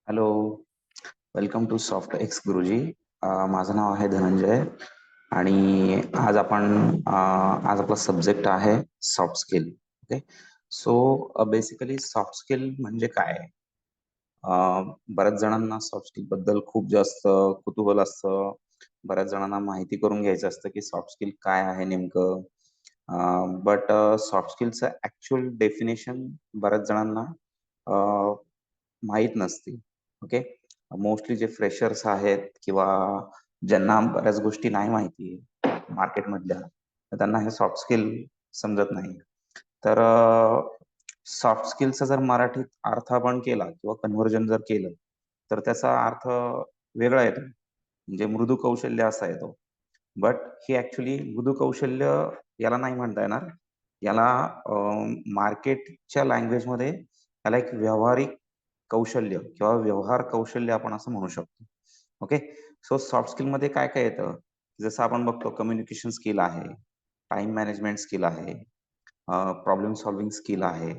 Hello, welcome to soft X Guruji. माझं नाव आहे धनंजय आणि आज आपला सब्जेक्ट आहे soft skill. Okay. So basically soft skill म्हणजे काय? बऱ्याच जणांना सॉफ्ट स्किल बद्दल खूप जास्त कुतूहल असतं. बऱ्याच जणांना माहिती करून घ्यायचं असतं की सॉफ्ट स्किल काय आहे नेमकं. बट सॉफ्ट स्किलचं ऍक्च्युअल डेफिनेशन बऱ्याच जणांना माहीत नसते. ओके. मोस्टली जे फ्रेशर्स आहेत किंवा ज्यांना बऱ्याच गोष्टी नाही माहिती मार्केटमधल्या, तर त्यांना हे सॉफ्ट स्किल समजत नाही. तर सॉफ्ट स्किलचा जर मराठीत अर्थ आपण केला किंवा कन्व्हर्जन जर केलं, तर त्याचा अर्थ वेगळा येतो. म्हणजे मृदू कौशल्य असा येतो. बट हे ऍक्च्युली मृदू कौशल्य याला नाही म्हणता येणार. याला मार्केटच्या लँग्वेजमध्ये याला एक व्यावहारिक कौशल्य किंवा व्यवहार कौशल्य आपण असं म्हणू शकतो. ओके. सो सॉफ्ट स्किल मध्ये काय काय येतं? जसं आपण बघतो कम्युनिकेशन स्किल आहे, टाइम मॅनेजमेंट स्किल आहे, प्रॉब्लेम सॉल्व्हिंग स्किल आहे,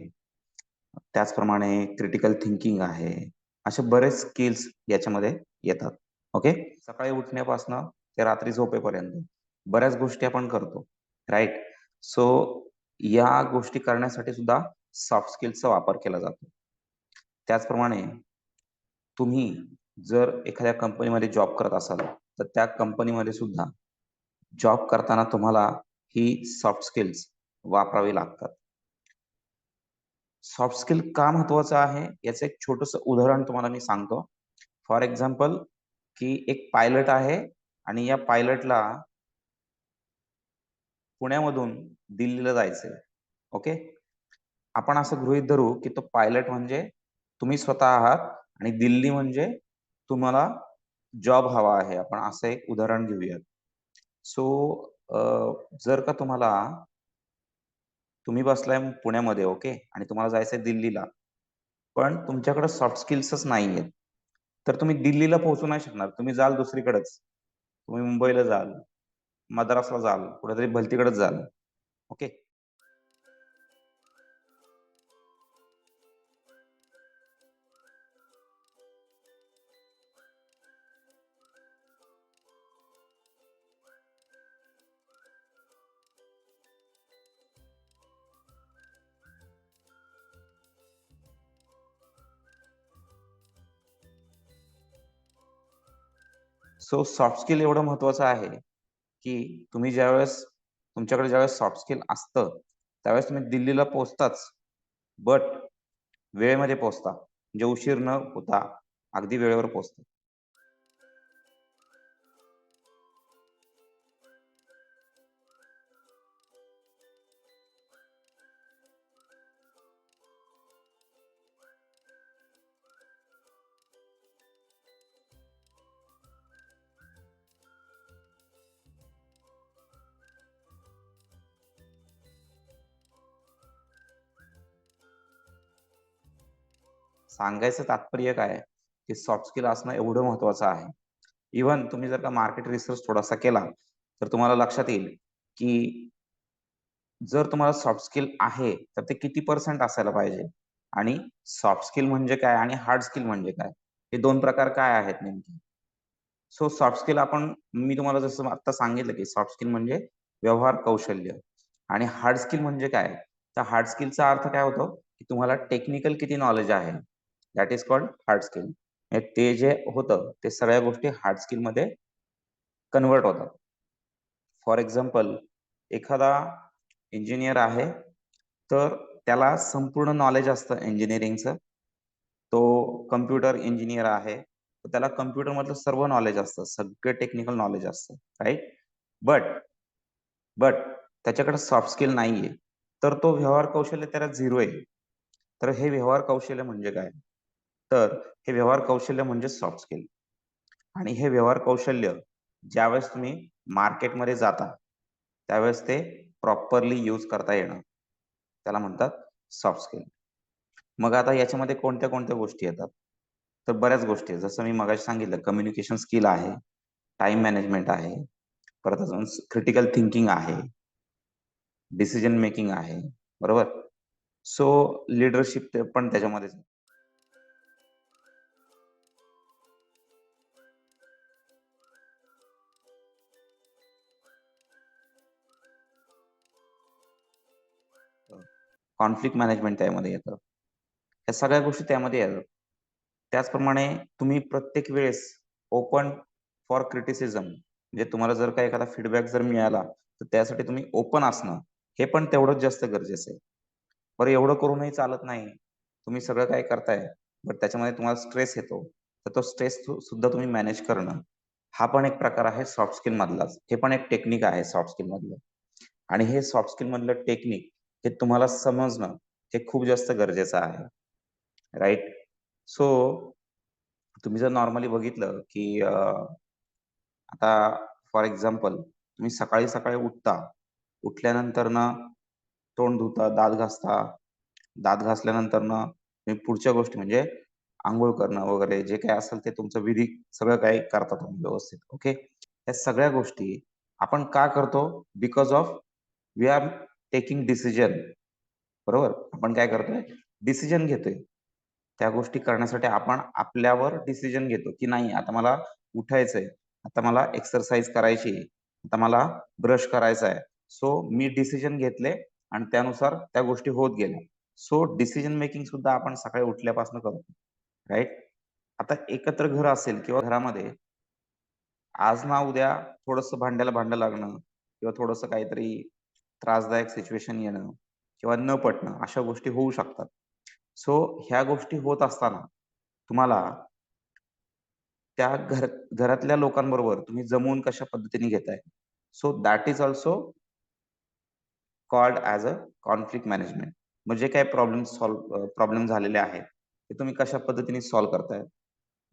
त्याचप्रमाणे क्रिटिकल थिंकिंग आहे. असे बरेच स्किल्स याच्यामध्ये येतात. ओके. सकाळी उठण्यापासनं ते रात्री झोपेपर्यंत बऱ्याच गोष्टी आपण करतो, राईट? सो या गोष्टी करण्यासाठी सुद्धा सॉफ्ट स्किल्सचा वापर केला जातो. त्याचप्रमाणे तुम्ही जर एखाद्या कंपनीमध्ये जॉब करत असाल, तर त्या कंपनीमध्ये सुद्धा जॉब करताना तुम्हाला ही सॉफ्ट स्किल्स वापरावी लागतात. सॉफ्ट स्किल का महत्वाचं आहे याचं एक छोटंसं उदाहरण तुम्हाला मी सांगतो. फॉर एक्झाम्पल, की एक पायलट आहे आणि या पायलटला पुण्यामधून दिल्लीला जायचंय. ओके. आपण असं गृहीत धरू की तो पायलट म्हणजे तुम्ही स्वतः आहात आणि दिल्ली म्हणजे तुम्हाला जॉब हवा आहे. आपण असं एक उदाहरण घेऊयात. सो जर का तुम्ही बसलाय पुण्यामध्ये, ओके, आणि तुम्हाला जायचंय दिल्लीला, पण तुमच्याकडे सॉफ्ट स्किल्सच नाहीयेत, तर तुम्ही दिल्लीला पोहोचू नाही शकणार. तुम्ही जाल दुसरीकडेच. तुम्ही मुंबईला जाल, मद्रासला जाल, कुठेतरी भलतीकडेच जाल. ओके. सो सॉफ्ट स्किल एवढं महत्वाचं आहे, की तुम्ही तुमच्याकडे ज्यावेळेस सॉफ्ट स्किल असतं, त्यावेळेस तुम्ही दिल्लीला पोहोचताच, बट वेळेमध्ये पोहोचता. म्हणजे उशीर न होता अगदी वेळेवर पोहोचता. सांगायचं तात्पर्य काय आहे, की सॉफ्ट स्किल असणं एवढं महत्वाचं आहे. इव्हन तुम्ही जर का मार्केट रिसर्च थोडासा केला, तर तुम्हाला लक्षात येईल, की जर तुम्हाला सॉफ्ट स्किल आहे, तर ते किती पर्सेंट असायला पाहिजे? आणि सॉफ्ट स्किल म्हणजे काय आणि हार्ड स्किल म्हणजे काय? हे 2 प्रकार काय आहेत नेमके? सो सॉफ्ट स्किल मी तुम्हाला जसं आता सांगितलं, की सॉफ्ट स्किल म्हणजे व्यवहार कौशल्य आणि हार्ड स्किल म्हणजे काय? तर हार्ड स्किलचा अर्थ काय होतो, की तुम्हाला टेक्निकल किती नॉलेज आहे. That is called hard skill. म्हणजे ते जे होतं, ते सगळ्या गोष्टी हार्ड स्किलमध्ये कन्व्हर्ट होतात. फॉर एक्झाम्पल, एखादा इंजिनिअर आहे, तर त्याला संपूर्ण नॉलेज असतं इंजिनिअरिंगचं. तो कॉम्प्युटर इंजिनिअर आहे, तर त्याला कॉम्प्युटरमधलं सर्व नॉलेज असतं. सगळं टेक्निकल नॉलेज असतं, राइट? बट बट त्याच्याकडे सॉफ्ट स्किल नाहीये. तर तो व्यवहार कौशल्य त्याला 0 आहे. तर हे व्यवहार कौशल्य म्हणजे काय? तर हे व्यवहार कौशल्य म्हणजे सॉफ्ट स्किल. आणि हे व्यवहार कौशल्य ज्यावेळेस तुम्ही मार्केटमध्ये जाता, त्यावेळेस ते प्रॉपरली यूज करता येणं. त्याला म्हणतात सॉफ्ट स्किल. मग आता याच्यामध्ये कोणत्या-कोणत्या गोष्टी येतात? तर बऱ्याच गोष्टी आहेत. जसं मी मगाशी सांगितलं, कम्युनिकेशन स्किल आहे, टाईम मॅनेजमेंट आहे, परत अजून क्रिटिकल थिंकिंग आहे, डिसिजन मेकिंग आहे, बरोबर? सो लीडरशिप पण त्याच्यामध्येच कॉन्फ्लिक्ट मॅनेजमेंट त्यामध्ये येतं. ह्या सगळ्या गोष्टी त्यामध्ये येतात. त्याचप्रमाणे तुम्ही प्रत्येक वेळेस ओपन फॉर क्रिटिसिझम म्हणजे तुम्हाला जर काही एखादा फीडबॅक जर मिळाला, तर त्यासाठी तुम्ही ओपन असणं, हे पण तेवढंच जास्त गरजेचं आहे. बरं एवढं करूनही चालत नाही. तुम्ही सगळं काही करताय, बट त्याच्यामध्ये तुम्हाला स्ट्रेस येतो. तर तो स्ट्रेस सुद्धा तुम्ही मॅनेज करणं, हा पण एक प्रकार आहे सॉफ्ट स्किल मधलाच. हे पण एक टेक्निक आहे सॉफ्ट स्किल मधलं. आणि हे सॉफ्ट स्किल मधलं टेक्निक हे तुम्हाला समजणं हे खूप जास्त गरजेचं आहे. राइट? सो तुम्ही जर नॉर्मली बघितलं, की आता फॉर एक्झाम्पल तुम्ही सकाळी-सकाळी उठता. उठल्यानंतरनं तोंड धुता, दात घासता. दात घासल्यानंतरनं तुम्ही पुढच्या गोष्टी म्हणजे अंघोळ करणं वगैरे जे काही असेल ते तुमचं विधी सगळं काही करता तुम्ही व्यवस्थित. ओके. या सगळ्या गोष्टी आपण का करतो? Because of we are taking decision. बरोबर? आपण काय करतोय? डिसिजन घेतोय. त्या गोष्टी करण्यासाठी आपण आपल्यावर डिसिजन घेतो, की नाही आता मला उठायचंय. आता मला एक्सरसाइज करायची आहे. आता मला ब्रश करायचा आहे. सो मी डिसिजन घेतले आणि त्यानुसार त्या गोष्टी होत गेल्या. सो डिसिजन मेकिंग सुद्धा आपण सकाळी उठल्यापासून करतो. राइट? आता एकत्र घर असेल किंवा घरामध्ये आज ना उद्या थोडंसं भांड्याला भांडं लागणं किंवा थोडंसं काहीतरी त्रासदायक सिच्युएशन येणं किंवा न पटणं अशा गोष्टी होऊ शकतात. सो ह्या गोष्टी होत असताना तुम्हाला त्या घरातल्या लोकांबरोबर तुम्ही जमवून कशा पद्धतीने घेताय. So that is also called as a conflict management. म्हणजे काही प्रॉब्लेम झालेले आहेत, ते तुम्ही कशा पद्धतीने सॉल्व्ह करताय.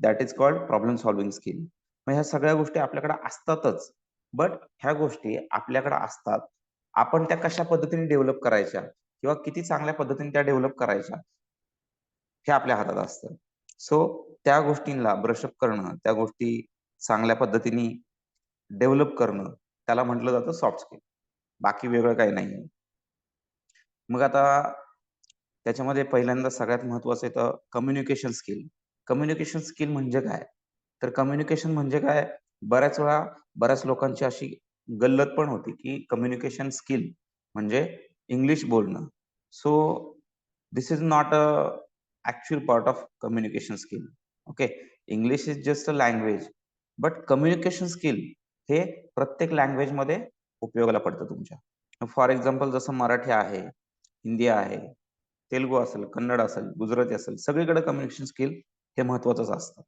That is called problem solving skill. मग ह्या सगळ्या गोष्टी आपल्याकडे असतातच. बट ह्या गोष्टी आपल्याकडे असतात. आपण त्या कशा पद्धतीने डेव्हलप करायच्या किंवा किती चांगल्या पद्धतीने त्या डेव्हलप करायच्या, हे आपल्या हातात असतं. सो त्या गोष्टींना ब्रशअप करणं, त्या गोष्टी चांगल्या पद्धतीने डेव्हलप करणं, त्याला म्हटलं जातं सॉफ्ट स्किल. बाकी वेगळं काही नाहीये. मग आता त्याच्यामध्ये पहिल्यांदा सगळ्यात महत्त्वाचं येतं कम्युनिकेशन स्किल. कम्युनिकेशन स्किल म्हणजे काय? तर कम्युनिकेशन म्हणजे काय? बऱ्याच वेळा बऱ्याच लोकांची अशी गल्लत पण होती, की कम्युनिकेशन स्किल म्हणजे इंग्लिश बोलणं. So this is not a actual part of communication skill. Okay. English is just a language. But communication skill हे प्रत्येक लँग्वेजमध्ये उपयोगाला पडतं तुमच्या. फॉर एक्झाम्पल जसं मराठी आहे, हिंदी आहे, तेलुगू असेल, कन्नड असेल, गुजराती असेल, सगळीकडे कम्युनिकेशन स्किल हे महत्त्वाचंच असतं.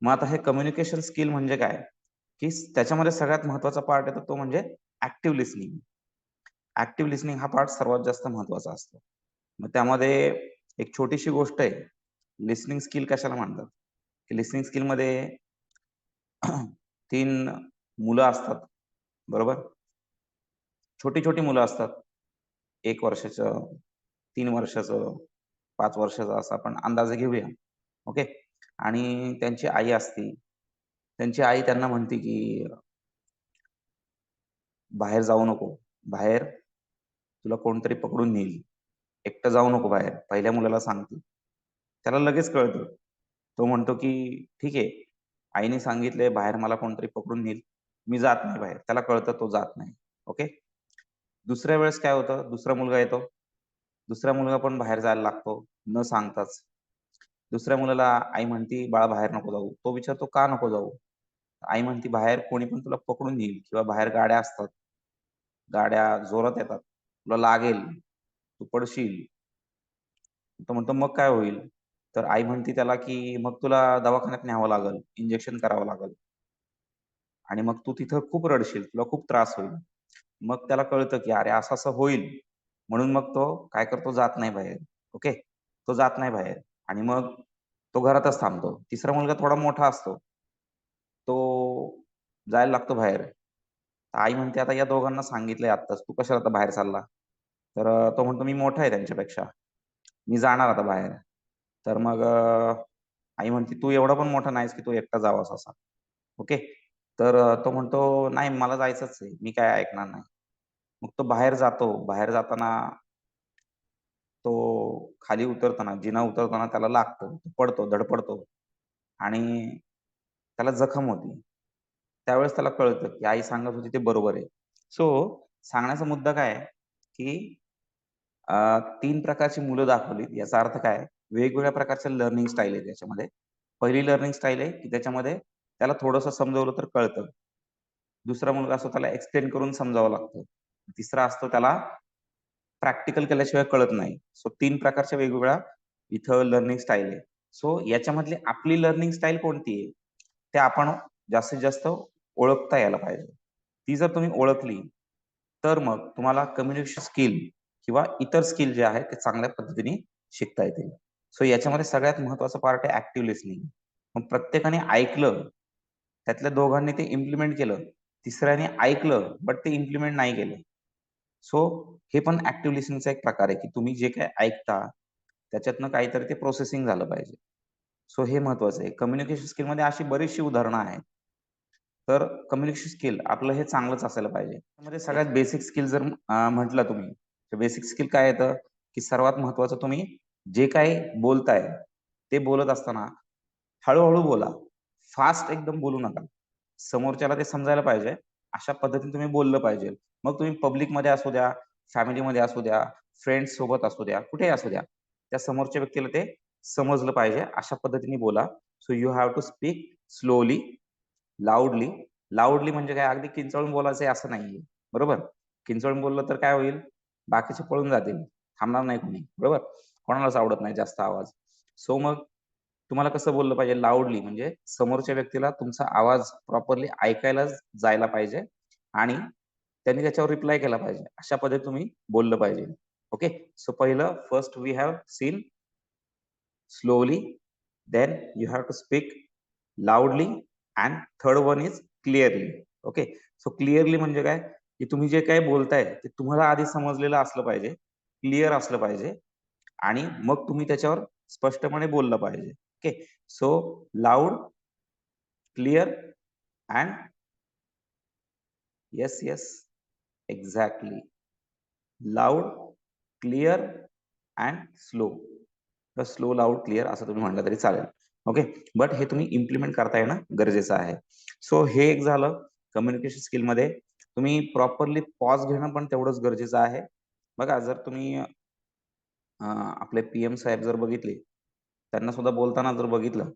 मग आता हे कम्युनिकेशन स्किल म्हणजे काय? की त्याच्यामध्ये सगळ्यात महत्त्वाचा पार्ट येतो तो म्हणजे ॲक्टिव्ह लिसनिंग. ॲक्टिव्ह लिसनिंग हा पार्ट सर्वात जास्त महत्त्वाचा असतो. मग त्यामध्ये एक छोटीशी गोष्ट आहे. लिसनिंग स्किल कशाला म्हणतात? की लिसनिंग स्किलमध्ये 3 मुलं असतात, बरोबर? छोटी-छोटी मुलं असतात. 1 वर्षाचं, 3 वर्षाचं, 5 वर्षाचं असं आपण अंदाजे घेऊया. ओके. आणि त्यांची आई असती. त्यांची आई त्यांना म्हणते, की "बाहेर जाऊ नको. बाहेर तुला कोणतरी पकडून नेईल. एकटं जाऊ नको बाहेर." पहिल्या मुलाला सांगते. त्याला लगेच कळतं. तो म्हणतो, की "ठीक आहे. आईने सांगितलंय बाहेर मला कोणतरी पकडून नेईल. मी जात नाही बाहेर." त्याला कळतं तो जात नाही. ओके. दुसऱ्या वेळेस काय होतं? दुसरा मुलगा येतो. दुसरा मुलगा पण बाहेर जायला लागतो, न सांगताच. दुसऱ्या मुलाला आई म्हणती, "बाळा बाहेर नको जाऊ." तो विचारतो, "का नको जाऊ?" आई म्हणती, "बाहेर कोणी पण तुला पकडून नेईल किंवा बाहेर गाड्या असतात. गाड्या जोरात येतात. तुला लागेल, तू पडशील." तो म्हणतो, "मग काय होईल?" तर आई म्हणते त्याला, की "मग तुला दवाखान्यात न्यावं लागेल, इंजेक्शन करावं लागेल आणि मग तू तिथं खूप रडशील, तुला खूप त्रास होईल." मग त्याला कळतं, की अरे असं-असं होईल. म्हणून मग तो काय करतो, जात नाही बाहेर. ओके. तो जात नाही बाहेर आणि मग तो घरातच थांबतो. तिसरा मुलगा थोडा मोठा असतो. तो जायला लागतो बाहेर. आई म्हणते, "आता या दोघांना सांगितलंय आत्ताच, तू कशाला आता बाहेर चालला?" तर तो म्हणतो, "मी मोठा आहे त्यांच्यापेक्षा. मी जाणार आता बाहेर." तर मग आई म्हणते, "तू एवढा पण मोठा नाहीस, की तू एकटा जावास असा." ओके. तर तो म्हणतो, "नाही मला जायचंच आहे. मी काय ऐकणार नाही." मग तो बाहेर जातो. बाहेर जाताना तो खाली उतरताना, जिना उतरताना त्याला लागतं. तो पडतो, धडपडतो आणि त्याला जखम होते. त्यावेळेस त्याला कळतं, की आई सांगत होती ते बरोबर आहे. सो सांगण्याचा मुद्दा काय आहे, की तीन प्रकारची मुलं दाखवली. याचा अर्थ काय? वेगवेगळ्या प्रकारच्या लर्निंग स्टाईल आहे त्याच्यामध्ये. पहिली लर्निंग स्टाईल आहे, की त्याच्यामध्ये त्याला थोडंसं समजावलं तर कळतं. दुसरा मुलगा असतो त्याला एक्सप्लेन करून समजावं लागतं. तिसरा असतो त्याला प्रॅक्टिकल केल्याशिवाय कळत नाही. सो 3 प्रकारच्या वेगवेगळ्या इथं लर्निंग स्टाईल आहे. सो याच्यामधली आपली लर्निंग स्टाईल कोणती आहे? ते आपण जास्तीत जास्त ओळखता यायला पाहिजे. ती जर तुम्ही ओळखली, तर मग तुम्हाला कम्युनिकेशन स्किल किंवा इतर स्किल जे आहेत ते चांगल्या पद्धतीने शिकता येतील. सो याच्यामध्ये सगळ्यात महत्त्वाचा पार्ट आहे ॲक्टिव्ह लिसनिंग. मग प्रत्येकाने ऐकलं, त्यातल्या दोघांनी ते इम्प्लिमेंट केलं. तिसऱ्याने ऐकलं, बट ते इम्प्लिमेंट नाही केलं. सो हे पण ॲक्टिव्ह लिसनिंगचा एक प्रकार आहे, की तुम्ही जे काही ऐकता, त्याच्यातनं काहीतरी ते प्रोसेसिंग झालं पाहिजे. सो हे महत्वाचं आहे. कम्युनिकेशन स्किलमध्ये अशी बरीचशी उदाहरणं आहेत. तर कम्युनिकेशन स्किल आपलं हे चांगलंच असायला पाहिजे. त्यामध्ये सगळ्यात बेसिक स्किल जर म्हटलं तुम्ही, तर बेसिक स्किल काय येतं, की सर्वात महत्वाचं तुम्ही जे काही बोलताय, ते बोलत असताना हळू बोला. फास्ट एकदम बोलू नका. समोरच्याला ते समजायला पाहिजे, अशा पद्धतीने तुम्ही बोललं पाहिजे. मग तुम्ही पब्लिकमध्ये असू द्या, फॅमिलीमध्ये असू द्या, फ्रेंड्स सोबत असू द्या, कुठेही असू द्या. त्या समोरच्या व्यक्तीला ते समजलं पाहिजे, अशा पद्धतीने बोला. So you have to speak slowly, loudly. Loudly म्हणजे काय अगदी किंचाळून बोलायचं आहे असं नाहीये. बरोबर? किंचाळून बोललं तर काय होईल? बाकीचे पळून जातील. थांबणार नाही कोणी. बरोबर? कोणालाच आवडत नाही जास्त आवाज. सो मग तुम्हाला कसं बोललं पाहिजे लाऊडली म्हणजे समोरच्या व्यक्तीला तुमचा आवाज प्रॉपरली ऐकायला जायला पाहिजे आणि त्यांनी त्याच्यावर रिप्लाय केला पाहिजे. अशा पद्धतीने तुम्ही बोललं पाहिजे. ओके. सो पहिलं first we have seen slowly, then you have to speak loudly and third one is clearly. Okay. So clearly म्हणजे काय, की तुम्ही जे काही बोलताय ते तुम्हाला आधी समजलेलं असलं पाहिजे, क्लिअर असलं पाहिजे आणि मग तुम्ही त्याच्यावर स्पष्टपणे बोललं पाहिजे. Okay. So loud, clear and yes, yes. Exactly. Loud, clear and slow. तर स्लो, लाऊड, क्लिअर असं तुम्ही म्हटलं तरी चालेल. ओके. बट हे तुम्ही इम्प्लिमेंट करता येणं गरजेचं आहे. सो हे एक झालं कम्युनिकेशन स्किलमध्ये. तुम्ही प्रॉपरली पॉज घेणं पण तेवढंच गरजेचं आहे. बघा जर तुम्ही आपले पी-एम साहेब जर बघितले, त्यांना सुद्धा बोलताना जर बघितलं,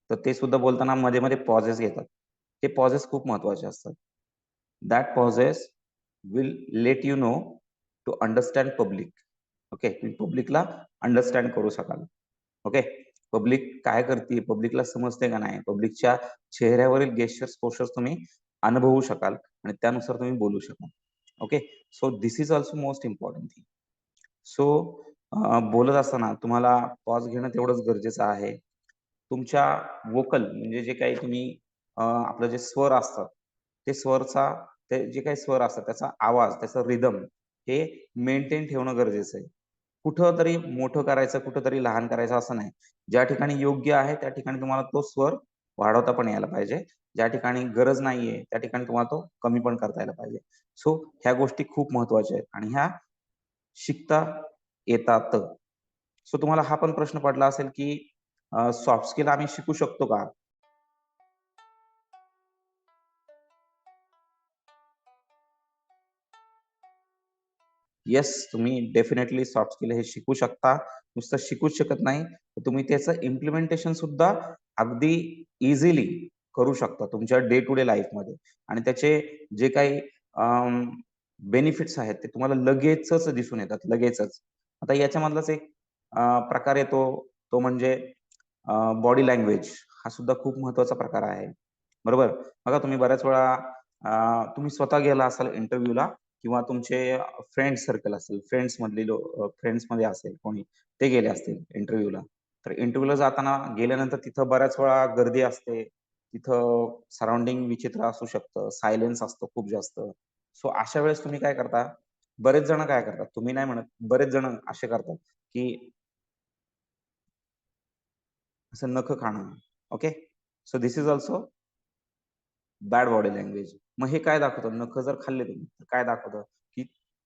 तर ते सुद्धा बोलताना मध्ये-मध्ये पॉजेस घेतात. हे पॉजेस खूप महत्त्वाचे असतात. That pauses will let you know to understand public. Okay. तुम्ही पब्लिकला अंडरस्टँड करू शकाल. ओके. पब्लिक काय करते, पब्लिकला समजते का नाही, पब्लिकच्या चेहऱ्यावरील गेस्चर्स, पोस्चर्स तुम्ही अनुभवू शकाल आणि त्यानुसार तुम्ही बोलू शकाल. Okay. So this is also most important thing. So बोलत असताना तुम्हाला पॉज घेणं तेवढंच गरजेचं आहे. तुमच्या व्होकल म्हणजे जे काही तुम्ही आपलं जे स्वर असतात, ते स्वरचा ते जे काही स्वर असतात त्याचा आवाज, त्याचा रिदम हे मेंटेन ठेवणं गरजेचं आहे. कुठेतरी मोठं करायचं, कुठेतरी लहान करायचं असं नाही. ज्या ठिकाणी योग्य आहे त्या ठिकाणी तुम्हाला तो स्वर वाढवता पण यायला पाहिजे. ज्या ठिकाणी गरज नाहीये त्या ठिकाणी तुम्हाला तो कमी पण करता यायला पाहिजे. सो ह्या गोष्टी खूप महत्त्वाच्या आहेत आणि ह्या शिकता येतात. सो तुम्हाला हा पण प्रश्न पडला असेल, की सॉफ्ट स्किल आम्ही शिकू शकतो का? येस, तुम्ही डेफिनेटली सॉफ्ट स्किल हे शिकू शकता. नुसतं शिकूच शकत नाही, तर तुम्ही त्याचं इम्प्लिमेंटेशन सुद्धा अगदी इझिली करू शकता तुमच्या डे टू डे लाईफमध्ये आणि त्याचे जे काही बेनिफिट्स आहेत ते तुम्हाला लगेचच दिसून येतात, लगेचच. आता याच्यामधलाच एक प्रकार येतो, तो म्हणजे बॉडी लँग्वेज हा सुद्धा खूप महत्त्वाचा प्रकार आहे. बरोबर? बघा तुम्ही बऱ्याच वेळा तुम्ही स्वतः गेला असाल इंटरव्ह्यूला किंवा तुमचे फ्रेंड सर्कल असेल, फ्रेंड्समध्ये असेल कोणी, ते गेले असतील इंटरव्ह्यूला. तर इंटरव्ह्यूला जाताना गेल्यानंतर तिथं बऱ्याच वेळा गर्दी असते. तिथं सराउंडिंग विचित्र असू शकतं, सायलेन्स असतं खूप जास्त. सो अशा वेळेस तुम्ही काय करता, बरेच जण काय करतात, तुम्ही नाही म्हणत, बरेच जण असे करतात, की असं नखं खाणं. Okay. So this is also bad body language. मग हे काय दाखवतं, नखं जर खाल्ले तुम्ही, तर काय दाखवतं, की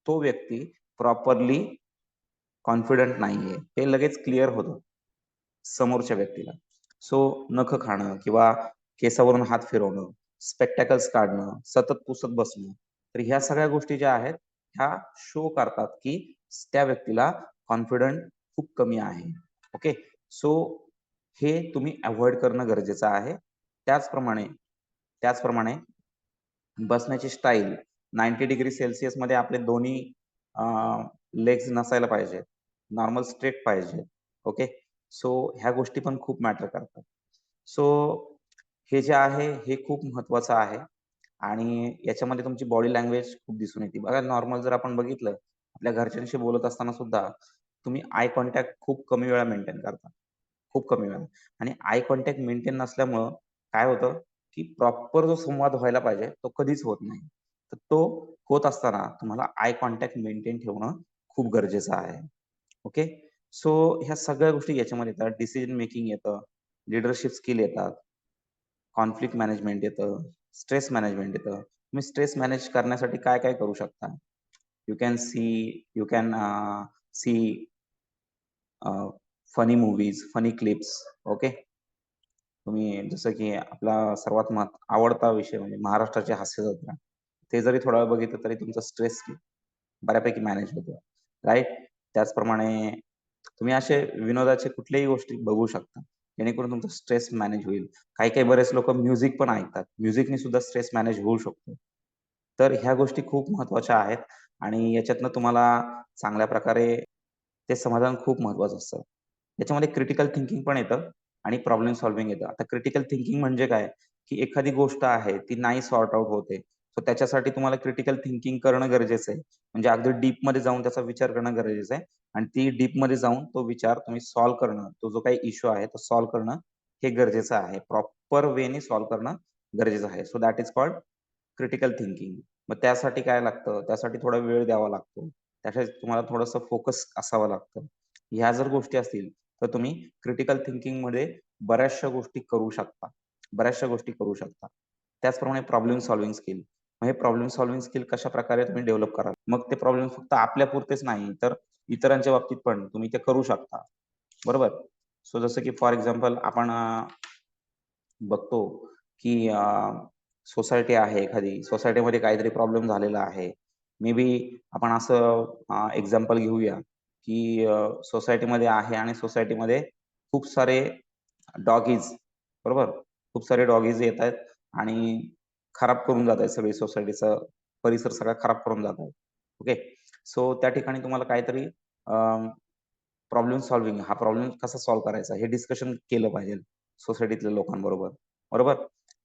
तो व्यक्ती प्रॉपरली कॉन्फिडंट नाहीये. हे लगेच क्लिअर होतं समोरच्या व्यक्तीला. सो नखं खाणं किंवा केसावरून हात फिरवणं, स्पेक्टॅकल्स काढणं, सतत पुसत बसणं. तर ह्या सगळ्या गोष्टी ज्या आहेत, ह्या शो करतात, की त्या व्यक्तीला कॉन्फिडंट खूप कमी आहे. ओके. सो हे तुम्ही अव्हॉइड करणं गरजेचं आहे. त्याचप्रमाणे त्याचप्रमाणे बसण्याची स्टाईल 90 डिग्री सेल्सियसमध्ये आपले दोन्ही लेग्स नसायला पाहिजेत. नॉर्मल स्ट्रेट पाहिजे. ओके. सो ह्या गोष्टी पण खूप मॅटर करतात. सो हे जे आहे हे खूप महत्त्वाचं आहे आणि याच्यामध्ये तुमची बॉडी लँग्वेज खूप दिसून येते. बघा नॉर्मल जर आपण बघितलं, आपल्या घरच्यांशी बोलत असताना सुद्धा तुम्ही आय कॉन्टॅक्ट खूप कमी वेळा मेंटेन करता. खूप कमी वेळा आणि आय कॉन्टॅक्ट मेंटेन नसल्यामुळं काय होतं, की प्रॉपर जो संवाद व्हायला पाहिजे, तो कधीच होत नाही. तर तो होत असताना तुम्हाला आय कॉन्टॅक्ट मेंटेन ठेवणं खूप गरजेचं आहे. ओके. सो ह्या सगळ्या गोष्टी याच्यामध्ये येतात. डिसिजन मेकिंग येतं, लीडरशिप स्किल येतात, कॉन्फ्लिक्ट मॅनेजमेंट येतं, स्ट्रेस मॅनेजमेंट येतं. तुम्ही स्ट्रेस मॅनेज करण्यासाठी काय-काय करू शकता? You can see you can see funny movies, funny clips. Okay. तुम्ही जसं की आपला सर्वात आवडता विषय म्हणजे महाराष्ट्राची हास्य जत्रा. ते जरी थोडा वेळ बघितलं तरी तुमचा स्ट्रेस बऱ्यापैकी मॅनेज होतो. राइट? त्याचप्रमाणे तुम्ही असे विनोदाचे कुठल्याही गोष्टी बघू शकता. जेणेकरून तुमचा स्ट्रेस मॅनेज होईल. काही-काही बरेच लोकं म्युझिक पण ऐकतात. म्युझिकनी सुद्धा स्ट्रेस मॅनेज होऊ शकतो. तर ह्या गोष्टी खूप महत्त्वाच्या आहेत आणि याच्यातनं तुम्हाला चांगल्या प्रकारे ते समाधान खूप महत्त्वाचं असतं. याच्यामध्ये क्रिटिकल थिंकिंग पण येतं आणि प्रॉब्लेम सॉल्व्हिंग येतं. आता क्रिटिकल थिंकिंग म्हणजे काय, की एखादी गोष्ट आहे ती नाही सॉर्ट आउट होत आहे. सो त्याच्यासाठी तुम्हाला क्रिटिकल थिंकिंग करणं गरजेचं आहे. म्हणजे अगदी डीपमध्ये जाऊन त्याचा विचार करणं गरजेचं आहे आणि ती डीपमध्ये जाऊन तो विचार तुम्ही सॉल्व्ह करणं, तो जो काही इश्यू आहे तो सॉल्व्ह करणं हे गरजेचं आहे. प्रॉपर वेने सॉल्व्ह करणं गरजेचं आहे. So that is called critical thinking. मग त्यासाठी काय लागतं? त्यासाठी थोडा वेळ द्यावा लागतो. त्यासाठी तुम्हाला थोडंसं फोकस असावं लागतं. ह्या जर गोष्टी असतील, तर तुम्ही क्रिटिकल थिंकिंगमध्ये बऱ्याचशा गोष्टी करू शकता. बऱ्याचशा गोष्टी करू शकता. त्याचप्रमाणे प्रॉब्लेम सॉल्व्हिंग स्किल. मग हे प्रॉब्लेम सॉल्व्हिंग स्किल कशाप्रकारे तुम्ही डेव्हलप कराल? मग ते प्रॉब्लेम फक्त आपल्यापुरतेच नाही, तर इतरांच्या बाबतीत पण तुम्ही ते करू शकता. बरोबर? सो जसं की फॉर एक्झाम्पल आपण बघतो, की सोसायटी आहे एखादी, सोसायटीमध्ये काहीतरी प्रॉब्लेम झालेला आहे. मे बी आपण असं एक्झाम्पल घेऊया, की सोसायटीमध्ये आहे आणि सोसायटीमध्ये खूप सारे डॉगीज बरोबर? खूप सारे डॉगीज येतायत आणि खराब करून जातायत सगळी सोसायटीचा परिसर सगळा खराब करून जातायत. ओके. सो त्या ठिकाणी तुम्हाला काहीतरी प्रॉब्लेम सॉल्व्हिंग हा प्रॉब्लेम कसा सॉल्व्ह करायचा हे डिस्कशन केलं पाहिजे सोसायटीतल्या लोकांबरोबर, बरोबर?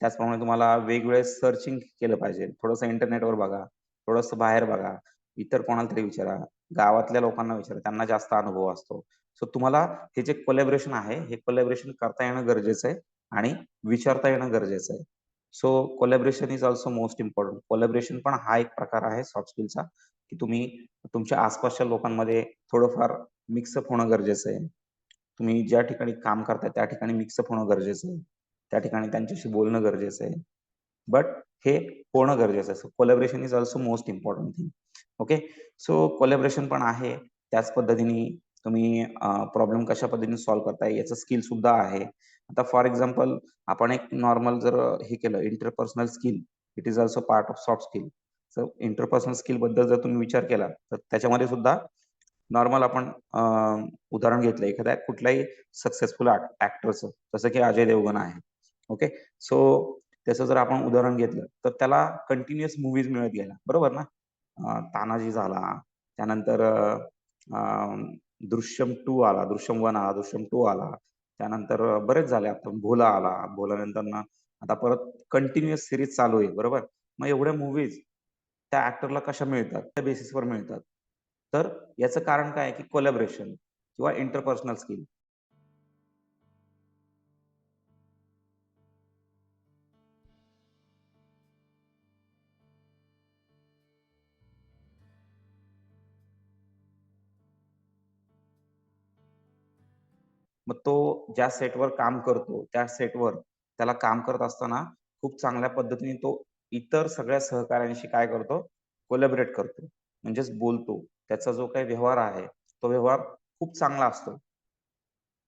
त्याचप्रमाणे तुम्हाला वेगवेगळे सर्चिंग केलं पाहिजे. थोडंसं इंटरनेटवर बघा, थोडंसं बाहेर बघा, इतर कोणाला तरी विचारा, गावातल्या लोकांना विचारा, त्यांना जास्त अनुभव असतो. सो तुम्हाला हे जे कोलॅबोरेशन आहे, हे कोलॅबोरेशन करता येणं गरजेचं आहे आणि विचारता येणं गरजेचं आहे. So collaboration is also most important. Collaboration पण हा एक प्रकार आहे सॉफ्ट स्किलचा, की तुम्ही तुमच्या आसपासच्या लोकांमध्ये थोडंफार मिक्सअप होणं गरजेचं आहे. तुम्ही ज्या ठिकाणी काम करताय त्या ठिकाणी मिक्सअप होणं गरजेचं आहे. त्या ठिकाणी त्यांच्याशी बोलणं गरजेचं आहे. बट हे होणं गरजेचं आहे. So collaboration is also most important thing. Okay. So collaboration पण आहे. त्याच पद्धतीने तुम्ही प्रॉब्लेम कशा पद्धतीने सॉल्व्ह करताय याचं स्किल सुद्धा आहे. आता फॉर एक्झाम्पल आपण एक नॉर्मल जर हे केलं interpersonal skill, it is also part of soft skill. So interpersonal स्किलबद्दल जर तुम्ही विचार केला, तर त्याच्यामध्ये सुद्धा नॉर्मल आपण उदाहरण घेतलं एखाद्या कुठल्याही सक्सेसफुल ॲक्टरचं, जसं की अजय देवगण आहे. ओके. सो त्याचं जर आपण उदाहरण घेतलं, तर त्याला कंटिन्युअस मूव्हीज मिळत गेल्या, बरोबर ना? तानाजी झाला, त्यानंतर दृश्यम 2 आला, दृश्यम 1 आला, दृश्यम 2 आला. त्यानंतर बरेच झाले आता भोला आला. भोला नंतरनं आता परत कंटिन्युअस सीरीज चालू आहे, बरोबर? मग एवढ्या मूव्हीज त्या ॲक्टरला कशा मिळतात? त्या बेसिसवर मिळतात. तर याचं कारण काय आहे, की कोलॅबोरेशन किंवा इंटरपर्सनल स्किल. मग तो ज्या सेटवर काम करतो, त्या सेटवर त्याला काम करत असताना खूप चांगल्या पद्धतीने तो इतर सगळ्या सहकाऱ्यांशी काय करतो, कोलॅबोरेट करतो. म्हणजेच बोलतो. त्याचा जो काही व्यवहार आहे, तो व्यवहार खूप चांगला असतो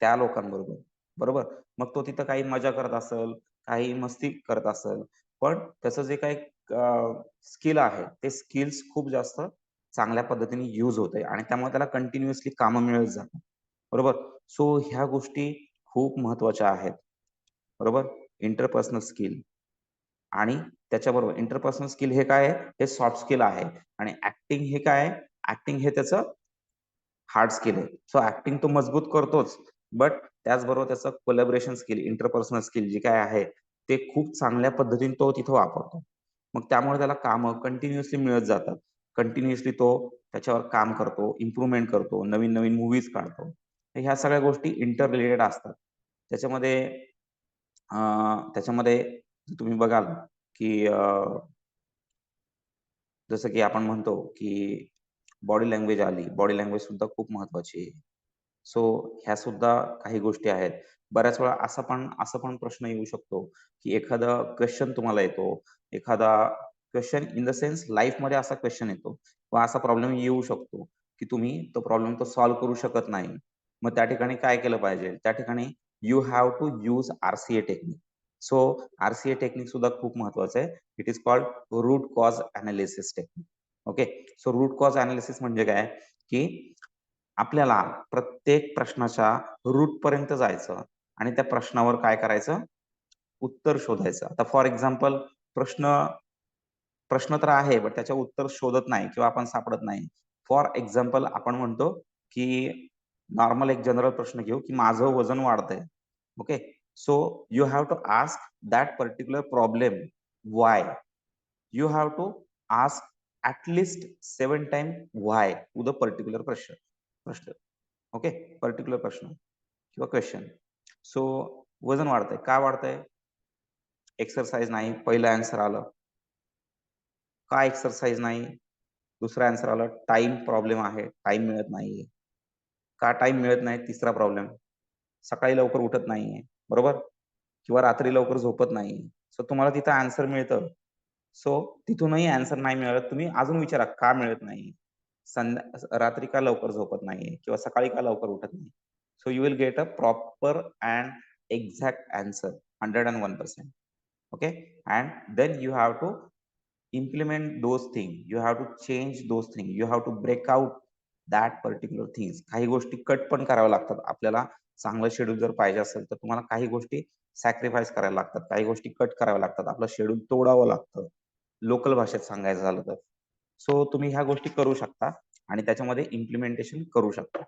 त्या लोकांबरोबर, बरोबर? मग तो तिथं काही मजा करत असेल, काही मस्ती करत असेल, पण त्याचं जे काही स्किल आहे, ते स्किल्स खूप जास्त चांगल्या पद्धतीने यूज होतंय आणि त्यामुळे त्याला कंटिन्युअसली कामं मिळत जातात. बरोबर? सो ह्या गोष्टी खूप महत्त्वाच्या आहेत. बरोबर? इंटरपर्सनल स्किल आणि त्याच्याबरोबर इंटरपर्सनल स्किल हे काय आहे? हे सॉफ्ट स्किल आहे आणि ॲक्टिंग हे काय आहे? ॲक्टिंग हे त्याचं हार्ड स्किल आहे. सो ॲक्टिंग तो मजबूत करतोच, बट त्याचबरोबर त्याचं कोलॅबोरेशन स्किल, इंटरपर्सनल स्किल जे काय आहे, ते खूप चांगल्या पद्धतीने तो तिथं वापरतो. मग त्यामुळे त्याला कामं कंटिन्युअसली मिळत जातात. कंटिन्युअसली तो त्याच्यावर काम करतो, इम्प्रूव्हमेंट करतो, नवीन-नवीन मूव्हीज काढतो. तर ह्या सगळ्या गोष्टी इंटर रिलेटेड असतात. त्याच्यामध्ये अ, त्याच्यामध्ये तुम्ही बघाल, की जसं की आपण म्हणतो, की बॉडी लँग्वेज आली. बॉडी लँग्वेज सुद्धा खूप महत्त्वाची आहे. सो ह्या सुद्धा काही गोष्टी आहेत. बऱ्याच वेळा असा पण प्रश्न येऊ शकतो, की एखादा क्वेशन तुम्हाला येतो. एखादा क्वेशन इन द सेन्स लाईफमध्ये असा क्वेशन येतो किंवा असा प्रॉब्लेम येऊ शकतो, की तुम्ही तो प्रॉब्लेम सॉल्व्ह करू शकत नाही. मग त्या ठिकाणी काय केलं पाहिजे? त्या ठिकाणी you have to use RCA technique. So RCA technique सुद्धा खूप महत्त्वाचं आहे. It is called root cause analysis technique. Okay. So root cause analysis म्हणजे काय? की आपल्याला प्रत्येक प्रश्नाच्या रूटपर्यंत जायचं आणि त्या प्रश्नावर काय करायचं? उत्तर शोधायचं. आता फॉर एक्झाम्पल प्रश्न प्रश्न तर आहे, बट त्याच्यावर उत्तर शोधत नाही किंवा आपण सापडत नाही. फॉर एक्झाम्पल आपण म्हणतो, की नॉर्मल एक जनरल प्रश्न घेऊ, की माझं वजन वाढतंय. Okay. So you have to ask that particular problem why? You have to ask at least 7 time why to the particular प्रश्न. प्रश्न. ओके. पर्टिक्युलर प्रश्न किंवा क्वेशन. सो वजन वाढतंय. का वाढतंय? एक्सरसाइज नाही. पहिलं ॲन्सर आलं. का एक्सरसाइज नाही? दुसरं ॲन्सर आलं. टाईम प्रॉब्लेम आहे. टाईम मिळत नाहीये. का टाईम मिळत नाही? तिसरा प्रॉब्लेम. सकाळी लवकर उठत नाहीये. बरोबर? किंवा रात्री लवकर झोपत नाही. सो तुम्हाला तिथं ॲन्सर मिळतं. सो तिथूनही ॲन्सर नाही मिळालं, तुम्ही अजून विचारा का मिळत नाही? रात्री का लवकर झोपत नाहीये किंवा सकाळी का लवकर उठत नाही? So you will get a proper and exact answer 101%. Okay. And then you have to implement those things. You have to change those things. You have to break out that particular things. काही गोष्टी cut पण कराव्या लागतात. आपल्याला चांगलं schedule जर पाहिजे असेल, तर तुम्हाला काही गोष्टी सॅक्रिफाईस करायला लागतात. काही गोष्टी कट कराव्या लागतात. आपलं शेड्यूल तोडावं लागतं. लोकल भाषेत सांगायचं झालं तर. सो तुम्ही ह्या गोष्टी करू शकता आणि त्याच्यामध्ये इम्प्लिमेंटेशन करू शकता.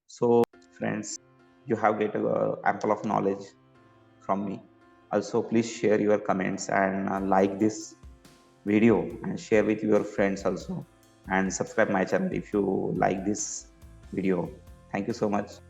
So friends, you have get ample of knowledge from me. Also, please share your comments and like this video and share with your friends also, and subscribe my channel if you like this video. Thank you so much.